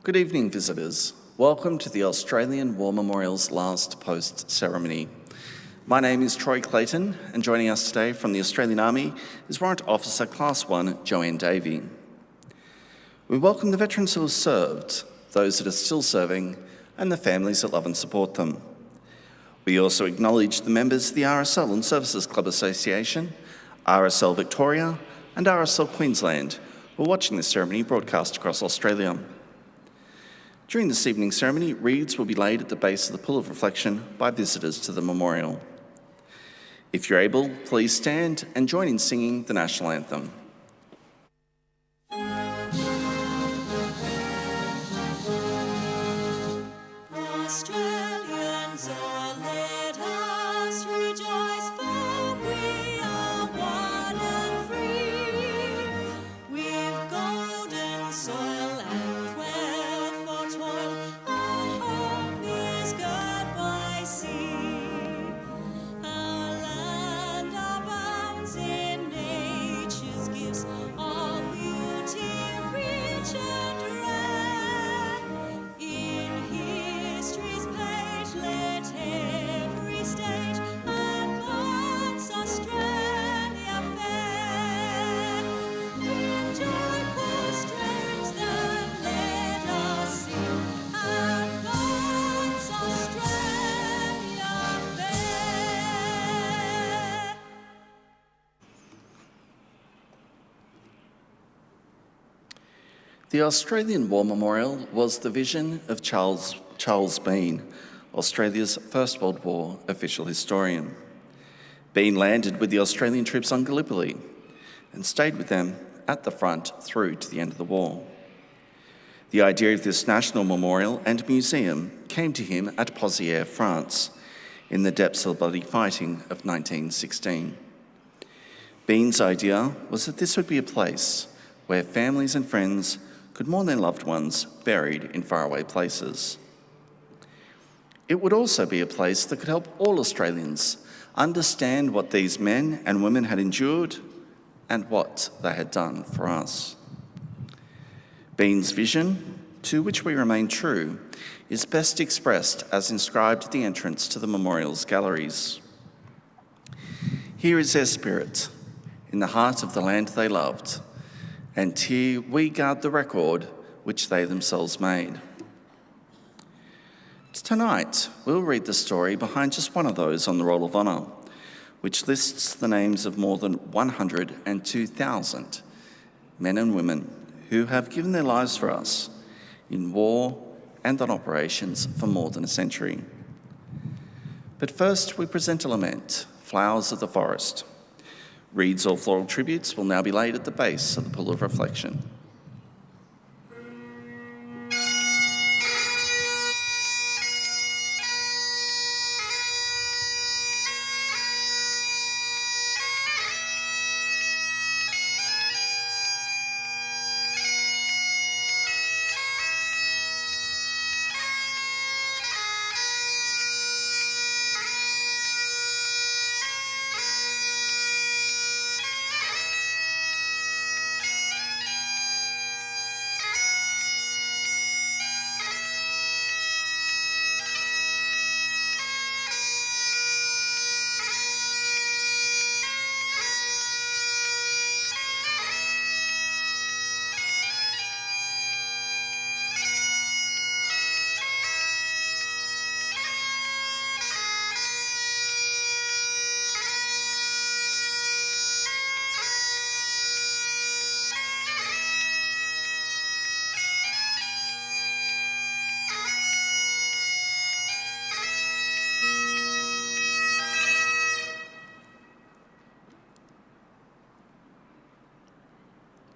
Good evening, visitors. Welcome to the Australian War Memorial's last post ceremony. My name is Troy Clayton, and joining us today from the Australian Army is Warrant Officer Class 1 Joanne Davey. We welcome the veterans who have served, those that are still serving, and the families that love and support them. We also acknowledge the members of the RSL Services Clubs Association, RSL Victoria, and RSL Queensland who are watching this ceremony broadcast across Australia. During this evening's ceremony, wreaths will be laid at the base of the Pool of Reflection by visitors to the memorial. If you're able, please stand and join in singing the National Anthem. Australians, oh, let us rejoice, for we are one and free. We've golden soil and wealth for toil, our home is girt by sea. Our land abounds in nature's gifts, all beauty rich and rare. In history's page, let every stage advance Australia fair. In joyful strains then let us sing, advance Australia fair. The Australian War Memorial was the vision of Charles Bean, Australia's First World War official historian. Bean landed with the Australian troops on Gallipoli and stayed with them at the front through to the end of the war. The idea of this national memorial and museum came to him at Pozières, France, in the depths of the bloody fighting of 1916. Bean's idea was that this would be a place where families and friends could mourn their loved ones buried in faraway places. It would also be a place that could help all Australians understand what these men and women had endured and what they had done for us. Bean's vision, to which we remain true, is best expressed as inscribed at the entrance to the memorial's galleries. Here is their spirit, in the heart of the land they loved, and here we guard the record which they themselves made. Tonight, we'll read the story behind just one of those on the Roll of Honour, which lists the names of more than 102,000 men and women who have given their lives for us in war and on operations for more than a century. But first, we present a lament, Flowers of the Forest. Wreaths or floral tributes will now be laid at the base of the Pool of Reflection.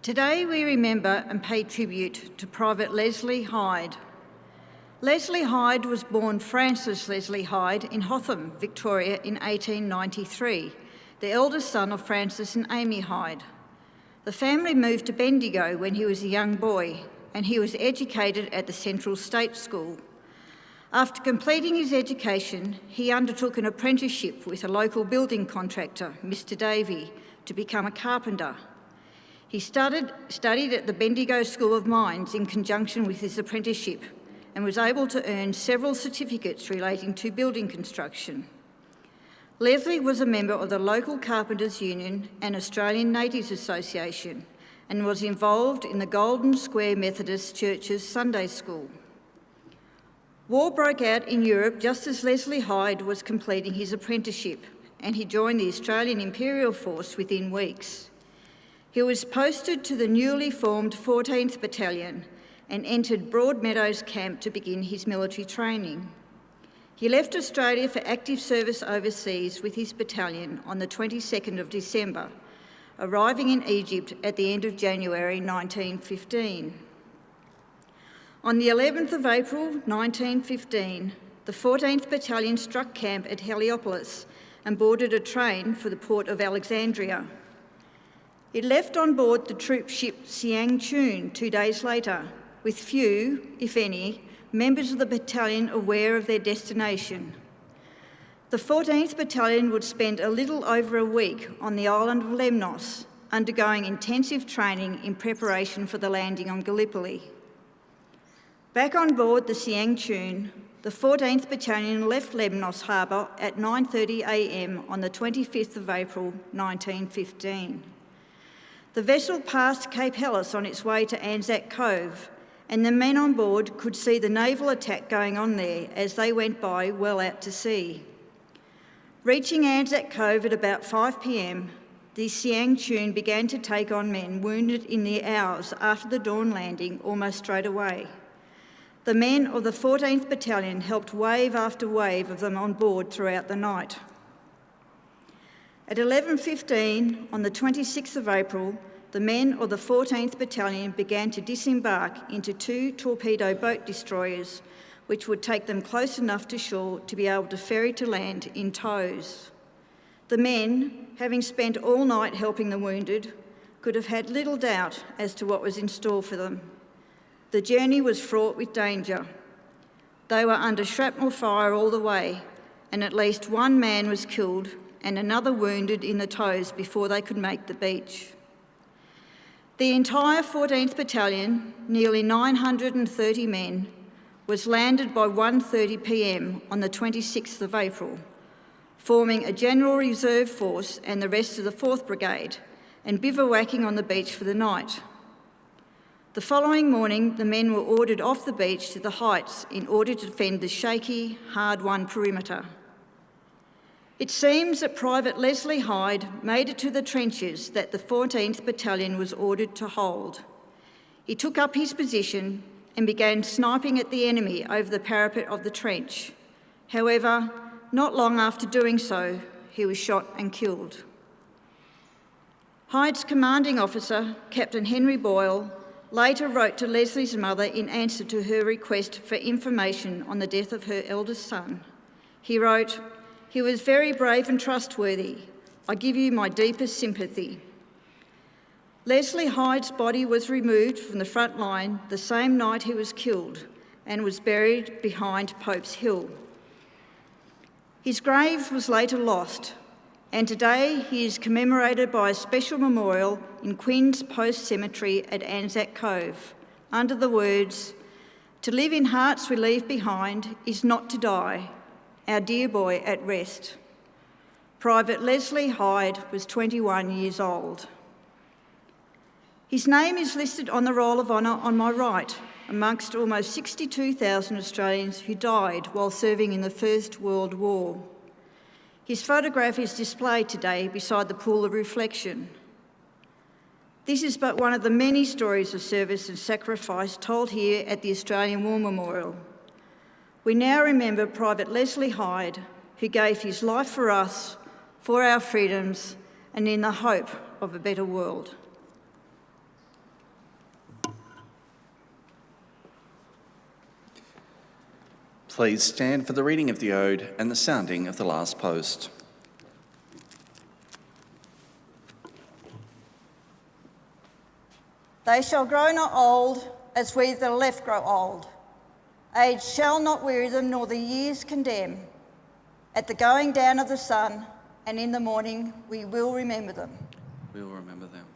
Today we remember and pay tribute to Private Leslie Hyde. Leslie Hyde was born Francis Leslie Hyde in Hotham, Victoria in 1893, the eldest son of Francis and Amy Hyde. The family moved to Bendigo when he was a young boy, and he was educated at the Central State School. After completing his education, he undertook an apprenticeship with a local building contractor, Mr. Davey, to become a carpenter. He studied at the Bendigo School of Mines in conjunction with his apprenticeship and was able to earn several certificates relating to building construction. Leslie was a member of the local Carpenters Union and Australian Natives Association and was involved in the Golden Square Methodist Church's Sunday School. War broke out in Europe just as Leslie Hyde was completing his apprenticeship, and he joined the Australian Imperial Force within weeks. He was posted to the newly formed 14th Battalion and entered Broadmeadows Camp to begin his military training. He left Australia for active service overseas with his battalion on the 22nd of December, arriving in Egypt at the end of January 1915. On the 11th of April 1915, the 14th Battalion struck camp at Heliopolis and boarded a train for the port of Alexandria. It left on board the troop ship Siang Chun 2 days later, with few, if any, members of the battalion aware of their destination. The 14th Battalion would spend a little over a week on the island of Lemnos, undergoing intensive training in preparation for the landing on Gallipoli. Back on board the Siang Chun, the 14th Battalion left Lemnos Harbour at 9:30 a.m. on the 25th of April 1915. The vessel passed Cape Helles on its way to Anzac Cove, and the men on board could see the naval attack going on there as they went by well out to sea. Reaching Anzac Cove at about 5 p.m, the Siang Chun began to take on men wounded in the hours after the dawn landing almost straight away. The men of the 14th Battalion helped wave after wave of them on board throughout the night. At 11:15 on the 26th of April, the men of the 14th Battalion began to disembark into 2 torpedo boat destroyers, which would take them close enough to shore to be able to ferry to land in tows. The men, having spent all night helping the wounded, could have had little doubt as to what was in store for them. The journey was fraught with danger. They were under shrapnel fire all the way, and at least one man was killed and another wounded in the tows before they could make the beach. The entire 14th Battalion, nearly 930 men, was landed by 1:30 p.m. on the 26th of April, forming a General Reserve Force and the rest of the 4th Brigade, and bivouacking on the beach for the night. The following morning, the men were ordered off the beach to the heights in order to defend the shaky, hard-won perimeter. It seems that Private Leslie Hyde made it to the trenches that the 14th Battalion was ordered to hold. He took up his position and began sniping at the enemy over the parapet of the trench. However, not long after doing so, he was shot and killed. Hyde's commanding officer, Captain Henry Boyle, later wrote to Leslie's mother in answer to her request for information on the death of her eldest son. He wrote, "He was very brave and trustworthy. I give you my deepest sympathy." Leslie Hyde's body was removed from the front line the same night he was killed and was buried behind Pope's Hill. His grave was later lost, and today he is commemorated by a special memorial in Queen's Post Cemetery at Anzac Cove, under the words, "To live in hearts we leave behind is not to die, our dear boy at rest." Private Leslie Hyde was 21 years old. His name is listed on the Roll of Honour on my right, amongst almost 62,000 Australians who died while serving in the First World War. His photograph is displayed today beside the pool of reflection. This is but one of the many stories of service and sacrifice told here at the Australian War Memorial. We now remember Private Leslie Hyde, who gave his life for us, for our freedoms, and in the hope of a better world. Please stand for the reading of the Ode and the sounding of the last post. They shall grow not old as we that are left grow old. Age shall not weary them, nor the years condemn. At the going down of the sun, and in the morning we will remember them. We will remember them.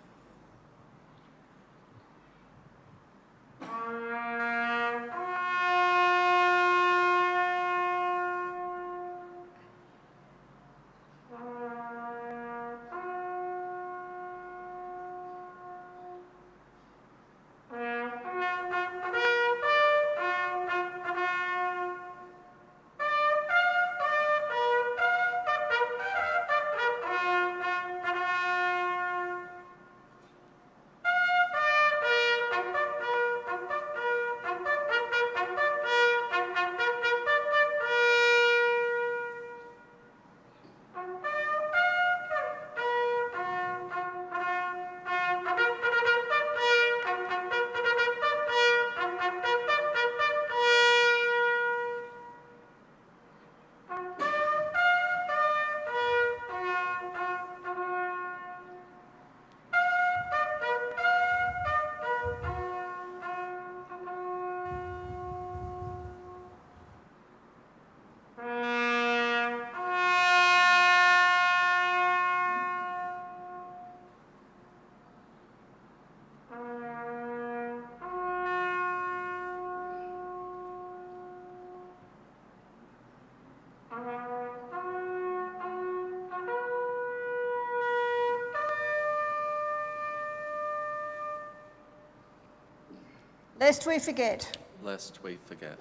lest we forget. Lest we forget.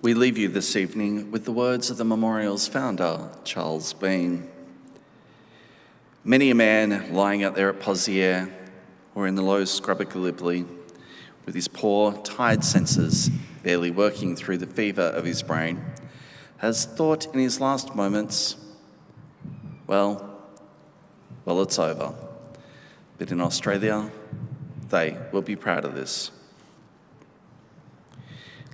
We leave you this evening with the words of the memorial's founder, Charles Bean. Many a man lying out there at Poziere or in the low scrubber Gallipoli with his poor, tired senses barely working through the fever of his brain has thought in his last moments, well, it's over. But in Australia, they will be proud of this.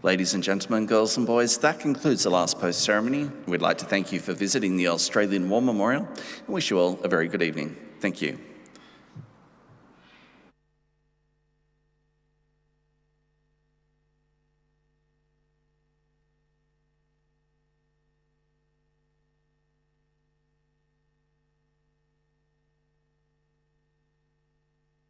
Ladies and gentlemen, girls and boys, that concludes the last post ceremony. We'd like to thank you for visiting the Australian War Memorial and wish you all a very good evening. Thank you.